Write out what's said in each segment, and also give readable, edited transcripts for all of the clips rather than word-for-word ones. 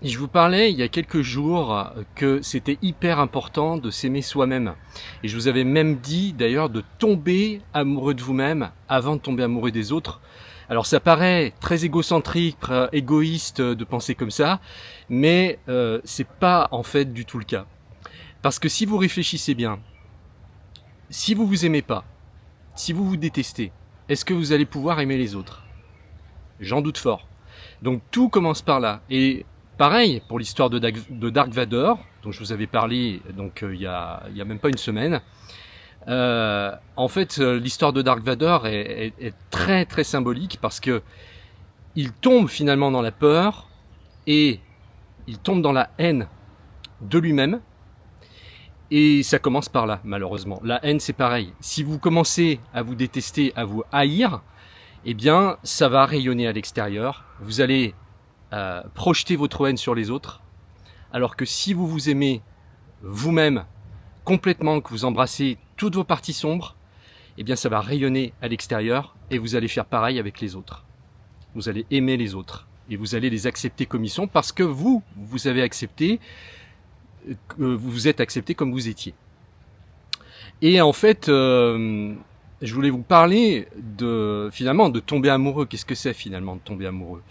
Je vous parlais il y a quelques jours que c'était hyper important de s'aimer soi-même. Et je vous avais même dit d'ailleurs de tomber amoureux de vous-même avant de tomber amoureux des autres. Alors ça paraît très égocentrique, égoïste de penser comme ça, mais c'est pas en fait du tout le cas. Parce que si vous réfléchissez bien, si vous vous aimez pas, si vous vous détestez, est-ce que vous allez pouvoir aimer les autres? J'en doute fort. Donc tout commence par là. Et pareil pour l'histoire de Dark Vador, dont je vous avais parlé donc il y a même pas une semaine. En fait, l'histoire de Dark Vador est très très symbolique parce que il tombe finalement dans la peur et il tombe dans la haine de lui-même. Et ça commence par là, malheureusement. La haine, c'est pareil. Si vous commencez à vous détester, à vous haïr, eh bien, ça va rayonner à l'extérieur. Vous allez projeter votre haine sur les autres. Alors que si vous vous aimez vous-même complètement, que vous embrassez toutes vos parties sombres, eh bien, ça va rayonner à l'extérieur et vous allez faire pareil avec les autres. Vous allez aimer les autres et vous allez les accepter comme ils sont parce que vous avez accepté, vous vous êtes accepté comme vous étiez. Et en fait, je voulais vous parler finalement de tomber amoureux. Qu'est-ce que c'est finalement de tomber amoureux?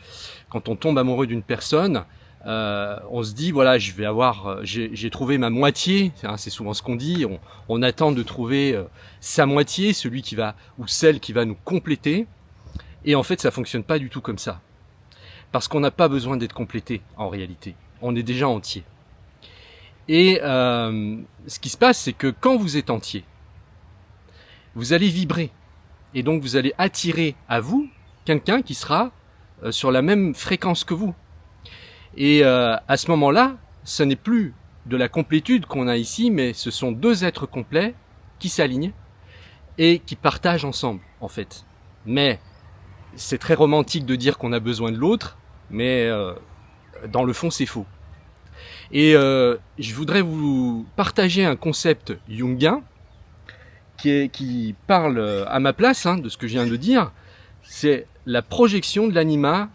Quand on tombe amoureux d'une personne, on se dit voilà, j'ai trouvé ma moitié. Hein, c'est souvent ce qu'on dit. On attend de trouver sa moitié, celui qui va ou celle qui va nous compléter. Et en fait, ça fonctionne pas du tout comme ça, parce qu'on n'a pas besoin d'être complété en réalité. On est déjà entier. Et ce qui se passe, c'est que quand vous êtes entier, vous allez vibrer. Et donc vous allez attirer à vous quelqu'un qui sera sur la même fréquence que vous. Et à ce moment-là, ce n'est plus de la complétude qu'on a ici, mais ce sont deux êtres complets qui s'alignent et qui partagent ensemble, en fait. Mais c'est très romantique de dire qu'on a besoin de l'autre, mais dans le fond, c'est faux. Et je voudrais vous partager un concept jungien qui parle à ma place de ce que je viens de dire. C'est la projection de l'anima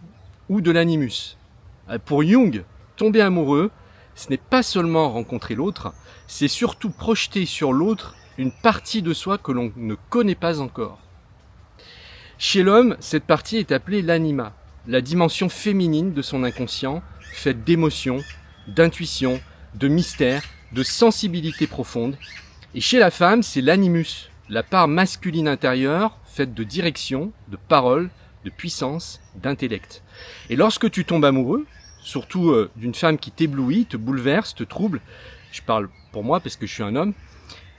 ou de l'animus. Pour Jung, tomber amoureux, ce n'est pas seulement rencontrer l'autre, c'est surtout projeter sur l'autre une partie de soi que l'on ne connaît pas encore. Chez l'homme, cette partie est appelée l'anima, la dimension féminine de son inconscient, faite d'émotions, d'intuition, de mystère, de sensibilité profonde. Et chez la femme, c'est l'animus, la part masculine intérieure, faite de direction, de parole, de puissance, d'intellect. Et lorsque tu tombes amoureux, surtout d'une femme qui t'éblouit, te bouleverse, te trouble, je parle pour moi parce que je suis un homme,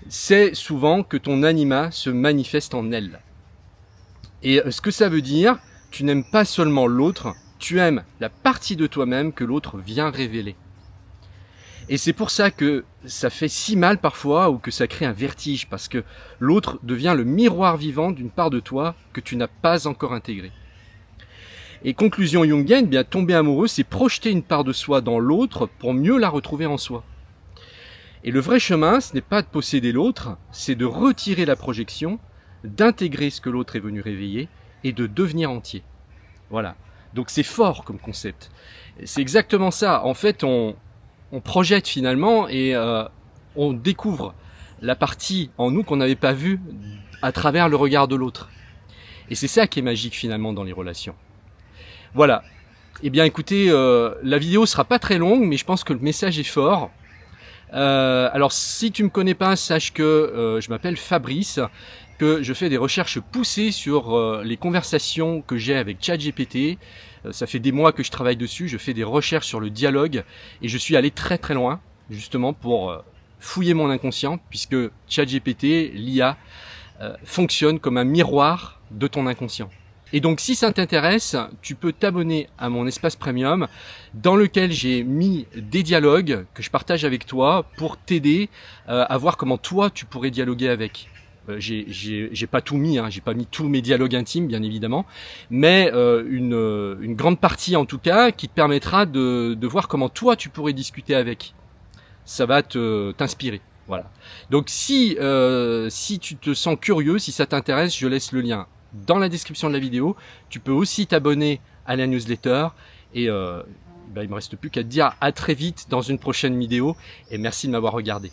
c'est souvent que ton anima se manifeste en elle. Et ce que ça veut dire, tu n'aimes pas seulement l'autre, tu aimes la partie de toi-même que l'autre vient révéler. Et c'est pour ça que ça fait si mal parfois ou que ça crée un vertige, parce que l'autre devient le miroir vivant d'une part de toi que tu n'as pas encore intégrée. Et conclusion jungienne, bien tomber amoureux, c'est projeter une part de soi dans l'autre pour mieux la retrouver en soi. Et le vrai chemin, ce n'est pas de posséder l'autre, c'est de retirer la projection, d'intégrer ce que l'autre est venu réveiller et de devenir entier. Voilà. Donc c'est fort comme concept. C'est exactement ça. En fait, on projette finalement et on découvre la partie en nous qu'on n'avait pas vue à travers le regard de l'autre. Et c'est ça qui est magique finalement dans les relations. Voilà. Eh bien écoutez, la vidéo sera pas très longue, mais je pense que le message est fort. Alors si tu me connais pas, sache que je m'appelle Fabrice, que je fais des recherches poussées sur les conversations que j'ai avec ChatGPT. Ça fait des mois que je travaille dessus, je fais des recherches sur le dialogue et je suis allé très très loin justement pour fouiller mon inconscient, puisque ChatGPT, l'IA, fonctionne comme un miroir de ton inconscient. Et donc si ça t'intéresse, tu peux t'abonner à mon espace premium dans lequel j'ai mis des dialogues que je partage avec toi pour t'aider à voir comment toi tu pourrais dialoguer avec. J'ai pas tout mis, j'ai pas mis tous mes dialogues intimes bien évidemment, mais une grande partie en tout cas qui te permettra de voir comment toi tu pourrais discuter avec. Ça va t'inspirer. Voilà. Donc si tu te sens curieux, si ça t'intéresse, je laisse le lien dans la description de la vidéo. Tu peux aussi t'abonner à la newsletter et ben, il me reste plus qu'à te dire à très vite dans une prochaine vidéo et merci de m'avoir regardé.